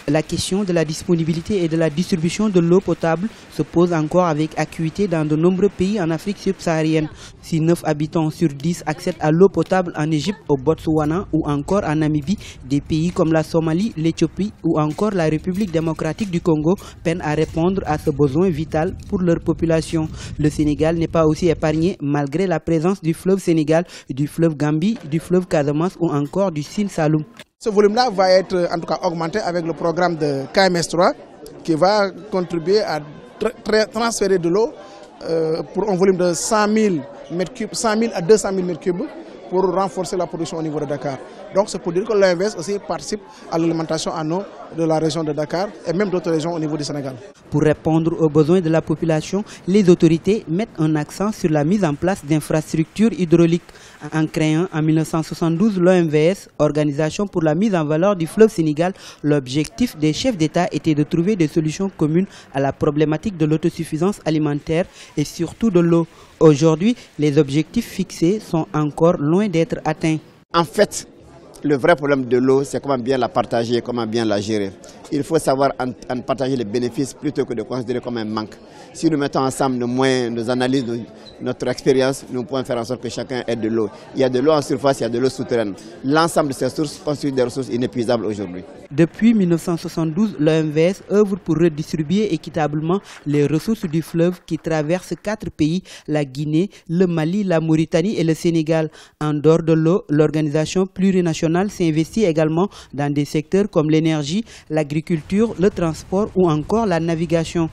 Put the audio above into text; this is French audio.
La question de la disponibilité et de la distribution de l'eau potable se pose encore avec acuité dans de nombreux pays en Afrique subsaharienne. Si 9 habitants sur 10 accèdent à l'eau potable en Égypte, au Botswana ou encore en Namibie, des pays comme la Somalie, l'Éthiopie ou encore la République démocratique du Congo peinent à répondre à ce besoin vital pour leur population. Le Sénégal n'est pas aussi épargné malgré la présence du fleuve Sénégal, du fleuve Gambie, du fleuve Casamance ou encore du Sine Saloum. Ce volume-là va être en tout cas augmenté avec le programme de KMS3 qui va contribuer à transférer de l'eau pour un volume de 100 000 à 200 000 m3 pour renforcer la production au niveau de Dakar. Donc c'est pour dire que l'OMVS aussi participe à l'alimentation en eau de la région de Dakar et même d'autres régions au niveau du Sénégal. Pour répondre aux besoins de la population, les autorités mettent un accent sur la mise en place d'infrastructures hydrauliques. En créant en 1972 l'OMVS, Organisation pour la mise en valeur du fleuve Sénégal, l'objectif des chefs d'État était de trouver des solutions communes à la problématique de l'autosuffisance alimentaire et surtout de l'eau. Aujourd'hui, les objectifs fixés sont encore loin d'être atteints. En fait, le vrai problème de l'eau, c'est comment bien la partager, comment bien la gérer. Il faut savoir en partager les bénéfices plutôt que de considérer comme un manque. Si nous mettons ensemble nos moyens, nos analyses, notre expérience, nous pouvons faire en sorte que chacun ait de l'eau. Il y a de l'eau en surface, il y a de l'eau souterraine. L'ensemble de ces sources constituent des ressources inépuisables aujourd'hui. Depuis 1972, l'OMVS œuvre pour redistribuer équitablement les ressources du fleuve qui traverse 4 pays, la Guinée, le Mali, la Mauritanie et le Sénégal. En dehors de l'eau, l'organisation plurinationale s'investit également dans des secteurs comme l'énergie, l'agriculture, le transport ou encore la navigation.